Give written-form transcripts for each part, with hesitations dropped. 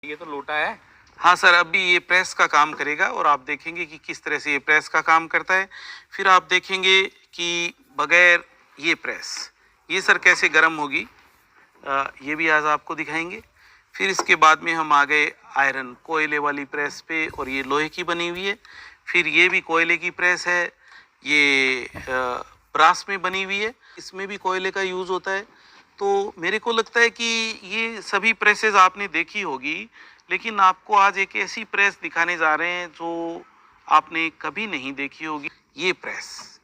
ये तो लोटा है। हाँ सर, अभी ये प्रेस का काम करेगा और आप देखेंगे कि किस तरह से ये प्रेस का काम करता है। फिर आप देखेंगे कि बगैर ये प्रेस ये सर कैसे गर्म होगी, ये भी आज आपको दिखाएंगे। फिर इसके बाद में हम आ गए आयरन कोयले वाली प्रेस पे, और ये लोहे की बनी हुई है। फिर ये भी कोयले की प्रेस है, ये ब्रास में बनी हुई है, इसमें भी कोयले का यूज़ होता है। तो मेरे को लगता है कि ये सभी प्रेसेस आपने देखी होगी, लेकिन आपको आज एक ऐसी प्रेस दिखाने जा रहे हैं जो आपने कभी नहीं देखी होगी, ये प्रेस।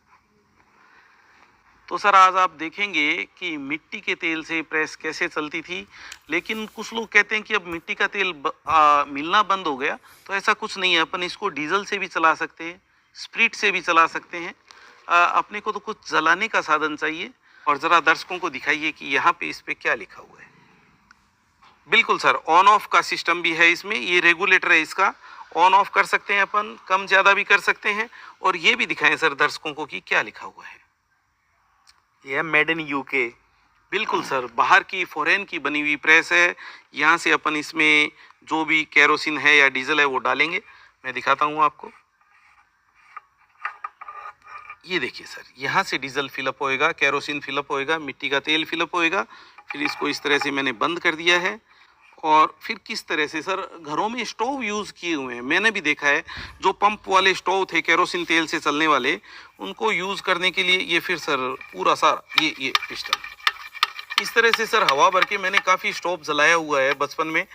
तो सर आज आप देखेंगे कि मिट्टी के तेल से प्रेस कैसे चलती थी, लेकिन कुछ लोग कहते हैं कि अब मिट्टी का तेल मिलना बंद हो गया। तो ऐसा कुछ नहीं है, अपन इसको डीजल से भी चला सकते हैं, स्प्रिट से भी चला सकते हैं। अपने को तो कुछ जलाने का साधन चाहिए। और ज़रा दर्शकों को दिखाइए कि यहाँ पे इस पे क्या लिखा हुआ है। बिल्कुल सर, ऑन ऑफ का सिस्टम भी है इसमें, ये रेगुलेटर है, इसका ऑन ऑफ कर सकते हैं अपन, कम ज़्यादा भी कर सकते हैं। और ये भी दिखाएं सर दर्शकों को कि क्या लिखा हुआ है। ये मेड इन यूके। बिल्कुल सर, बाहर की फॉरेन की बनी हुई प्रेस है। यहाँ से अपन इसमें जो भी केरोसिन है या डीजल है वो डालेंगे। मैं दिखाता हूँ आपको। ये देखिए सर, यहाँ से डीजल फिलअप होएगा, केरोसिन फिलअप होएगा, मिट्टी का तेल फिलअप होएगा। फिर इसको इस तरह से मैंने बंद कर दिया है। और फिर किस तरह से सर घरों में स्टोव यूज़ किए हुए हैं, मैंने भी देखा है। जो पंप वाले स्टोव थे केरोसिन तेल से चलने वाले, उनको यूज़ करने के लिए ये फिर सर पूरा सारा ये पिस्टन इस तरह से सर हवा भर के मैंने काफ़ी स्टोव जलाया हुआ है बचपन में।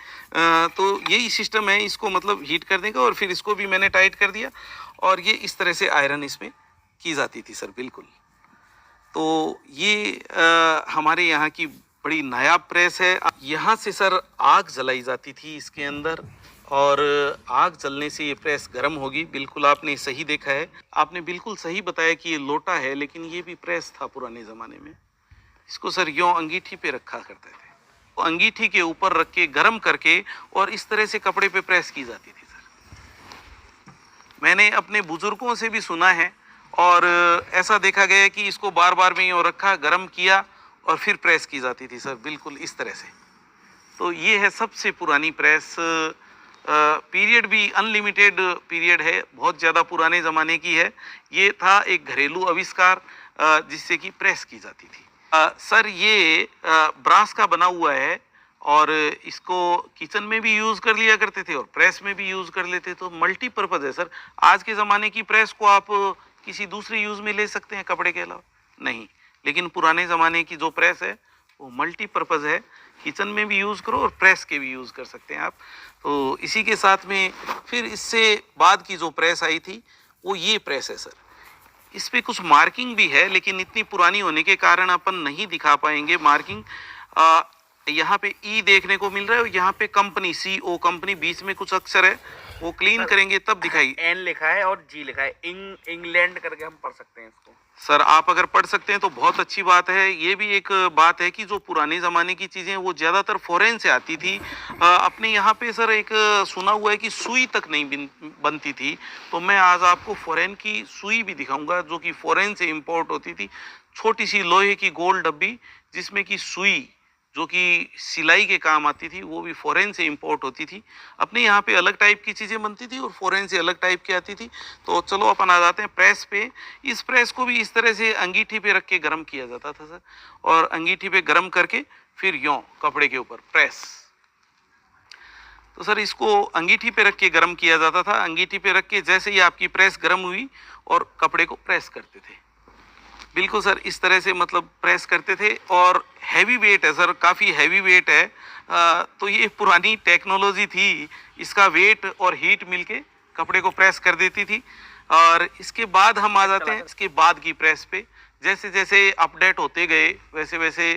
तो यही सिस्टम है, इसको मतलब हीट करने का। और फिर इसको भी मैंने टाइट कर दिया, और ये इस तरह से आयरन इसमें की जाती थी सर। बिल्कुल, तो ये हमारे यहाँ की बड़ी नायाब प्रेस है। यहाँ से सर आग जलाई जाती थी इसके अंदर, और आग जलने से ये प्रेस गर्म होगी। बिल्कुल आपने सही देखा है, आपने बिल्कुल सही बताया कि ये लोटा है, लेकिन ये भी प्रेस था पुराने ज़माने में। इसको सर यों अंगीठी पे रखा करते थे, तो अंगीठी के ऊपर रख के गर्म करके और इस तरह से कपड़े पे प्रेस की जाती थी सर। मैंने अपने बुजुर्गों से भी सुना है, और ऐसा देखा गया है कि इसको बार बार में यूँ रखा, गर्म किया और फिर प्रेस की जाती थी सर, बिल्कुल इस तरह से। तो ये है सबसे पुरानी प्रेस। पीरियड भी अनलिमिटेड पीरियड है, बहुत ज़्यादा पुराने ज़माने की है। ये था एक घरेलू आविष्कार जिससे कि प्रेस की जाती थी। सर ये ब्रास का बना हुआ है, और इसको किचन में भी यूज़ कर लिया करते थे और प्रेस में भी यूज़ कर लेते, तो मल्टीपर्पज़ है सर। आज के ज़माने की प्रेस को आप किसी दूसरे यूज़ में ले सकते हैं कपड़े के अलावा, नहीं। लेकिन पुराने ज़माने की जो प्रेस है वो मल्टीपर्पज़ है, किचन में भी यूज़ करो और प्रेस के भी यूज़ कर सकते हैं आप। तो इसी के साथ में फिर इससे बाद की जो प्रेस आई थी वो ये प्रेस है सर। इस पे कुछ मार्किंग भी है, लेकिन इतनी पुरानी होने के कारण अपन नहीं दिखा पाएंगे मार्किंग। यहाँ पे ई देखने को मिल रहा है, यहाँ पे कंपनी CO कंपनी, बीच में कुछ अक्षर है, वो क्लीन करेंगे तब दिखाई। एन लिखा है और जी लिखा है, इंग्लैंड करके हम पढ़ सकते हैं इसको। सर आप अगर पढ़ सकते हैं तो बहुत अच्छी बात है। ये भी एक बात है कि जो पुराने ज़माने की चीज़ें वो ज़्यादातर फॉरेन से आती थी। अपने यहाँ पे सर एक सुना हुआ है कि सुई तक नहीं बनती थी। तो मैं आज आपको फॉरेन की सुई भी दिखाऊंगा, जो कि फॉरेन से इंपोर्ट होती थी। छोटी सी लोहे की गोल डब्बी जिसमें कि सुई जो कि सिलाई के काम आती थी, वो भी फॉरेन से इंपोर्ट होती थी। अपने यहाँ पे अलग टाइप की चीज़ें बनती थी और फॉरेन से अलग टाइप की आती थी। तो चलो अपन आ जाते हैं प्रेस पे। इस प्रेस को भी इस तरह से अंगीठी पे रख के गर्म किया जाता था सर, और अंगीठी पे गर्म करके फिर यों कपड़े के ऊपर प्रेस। तो सर इसको अंगीठी पे रख के गर्म किया जाता था। अंगीठी पे रख के जैसे ही आपकी प्रेस गर्म हुई और कपड़े को प्रेस करते थे, बिल्कुल सर इस तरह से मतलब प्रेस करते थे। और हैवी वेट है सर, काफ़ी हैवी वेट है। तो ये पुरानी टेक्नोलॉजी थी, इसका वेट और हीट मिलके कपड़े को प्रेस कर देती थी। और इसके बाद हम आ जाते हैं इसके बाद की प्रेस पे। जैसे जैसे अपडेट होते गए वैसे वैसे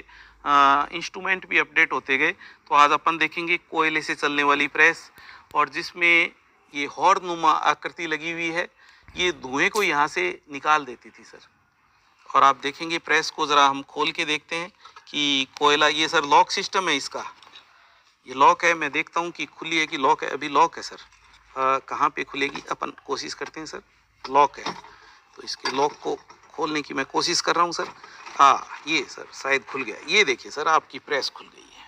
इंस्ट्रूमेंट भी अपडेट होते गए। तो आज अपन देखेंगे कोयले से चलने वाली प्रेस, और जिसमें ये हॉर्न आकृति लगी हुई है, ये धुएं को यहाँ से निकाल देती थी सर। और आप देखेंगे प्रेस को ज़रा हम खोल के देखते हैं कि कोयला, ये सर लॉक सिस्टम है इसका, ये लॉक है। मैं देखता हूँ कि खुली है कि लॉक है। अभी लॉक है सर, कहाँ पे खुलेगी अपन कोशिश करते हैं सर। लॉक है, तो इसके लॉक को खोलने की मैं कोशिश कर रहा हूँ सर। ये सर शायद खुल गया। ये देखिए सर आपकी प्रेस खुल गई है।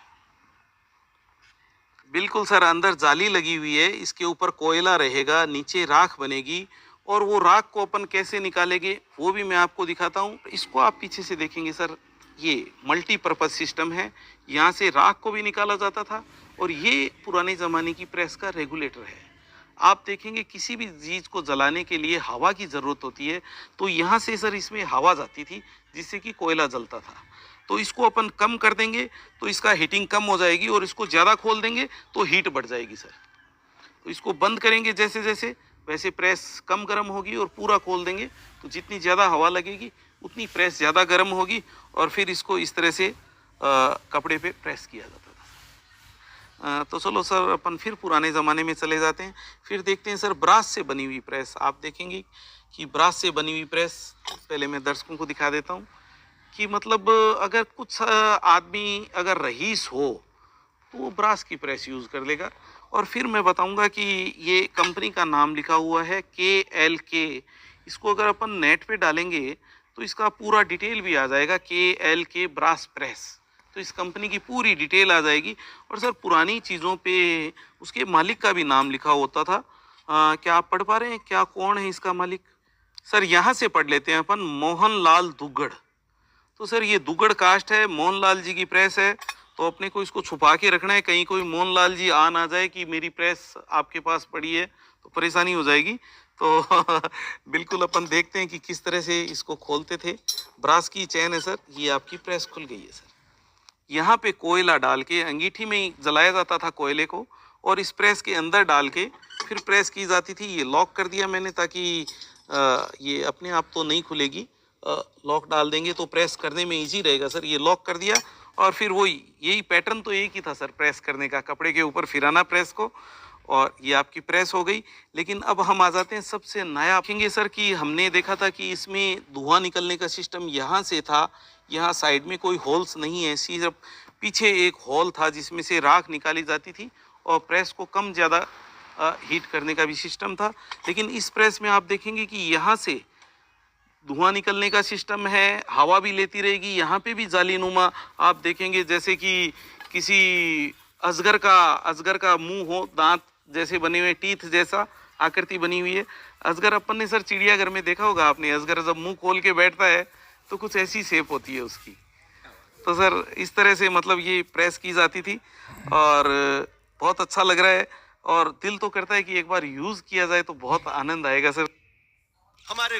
बिल्कुल सर, अंदर जाली लगी हुई है, इसके ऊपर कोयला रहेगा, नीचे राख बनेगी और वो राख को अपन कैसे निकालेंगे वो भी मैं आपको दिखाता हूँ। इसको आप पीछे से देखेंगे सर, ये मल्टीपर्पज सिस्टम है, यहाँ से राख को भी निकाला जाता था और ये पुराने ज़माने की प्रेस का रेगुलेटर है। आप देखेंगे किसी भी चीज़ को जलाने के लिए हवा की ज़रूरत होती है, तो यहाँ से सर इसमें हवा जाती थी जिससे कि कोयला जलता था। तो इसको अपन कम कर देंगे तो इसका हीटिंग कम हो जाएगी और इसको ज़्यादा खोल देंगे तो हीट बढ़ जाएगी सर। तो इसको बंद करेंगे जैसे जैसे, वैसे प्रेस कम गर्म होगी और पूरा खोल देंगे तो जितनी ज़्यादा हवा लगेगी उतनी प्रेस ज़्यादा गर्म होगी और फिर इसको इस तरह से कपड़े पे प्रेस किया जाता था। तो चलो सर, अपन फिर पुराने ज़माने में चले जाते हैं, फिर देखते हैं सर ब्रास से बनी हुई प्रेस। आप देखेंगे कि ब्रास से बनी हुई प्रेस, पहले मैं दर्शकों को दिखा देता हूँ कि मतलब अगर कुछ आदमी अगर रईस हो तो वो ब्रास की प्रेस यूज़ कर लेगा। और फिर मैं बताऊंगा कि ये कंपनी का नाम लिखा हुआ है KLK। इसको अगर अपन नेट पे डालेंगे तो इसका पूरा डिटेल भी आ जाएगा, KLK ब्रास प्रेस। तो इस कंपनी की पूरी डिटेल आ जाएगी। और सर पुरानी चीज़ों पे उसके मालिक का भी नाम लिखा होता था। क्या आप पढ़ पा रहे हैं, क्या कौन है इसका मालिक? सर यहाँ से पढ़ लेते हैं अपन, मोहनलाल दुग्गड़। तो सर ये दुग्गड़ कास्ट है, मोहनलाल जी की प्रेस है, तो अपने को इसको छुपा के रखना है, कहीं कोई मोहनलाल जी आ ना जाए कि मेरी प्रेस आपके पास पड़ी है तो परेशानी हो जाएगी। तो बिल्कुल अपन देखते हैं कि किस तरह से इसको खोलते थे। ब्रास की चैन है सर, ये आपकी प्रेस खुल गई है सर। यहाँ पे कोयला डाल के अंगीठी में ही जलाया जाता था कोयले को और इस प्रेस के अंदर डाल के फिर प्रेस की जाती थी। ये लॉक कर दिया मैंने ताकि ये अपने आप तो नहीं खुलेगी, लॉक डाल देंगे तो प्रेस करने में इजी रहेगा सर। ये लॉक कर दिया और फिर वही यही पैटर्न तो एक ही था सर प्रेस करने का, कपड़े के ऊपर फिराना प्रेस को, और ये आपकी प्रेस हो गई। लेकिन अब हम आ जाते हैं सबसे नया। देखेंगे सर कि हमने देखा था कि इसमें धुआं निकलने का सिस्टम यहाँ से था, यहाँ साइड में कोई होल्स नहीं है, सिर्फ पीछे एक होल था जिसमें से राख निकाली जाती थी और प्रेस को कम ज़्यादा हीट करने का भी सिस्टम था। लेकिन इस प्रेस में आप देखेंगे कि यहाँ से धुआं निकलने का सिस्टम है, हवा भी लेती रहेगी। यहाँ पे भी जालीनुमा आप देखेंगे जैसे कि किसी अजगर का मुंह हो, दांत जैसे बने हुए, टीथ जैसा आकृति बनी हुई है। अजगर अपन ने सर चिड़ियाघर में देखा होगा आपने, अजगर जब मुंह खोल के बैठता है तो कुछ ऐसी शेप होती है उसकी। तो सर इस तरह से मतलब ये प्रेस की जाती थी और बहुत अच्छा लग रहा है और दिल तो करता है कि एक बार यूज़ किया जाए तो बहुत आनंद आएगा सर। हमारे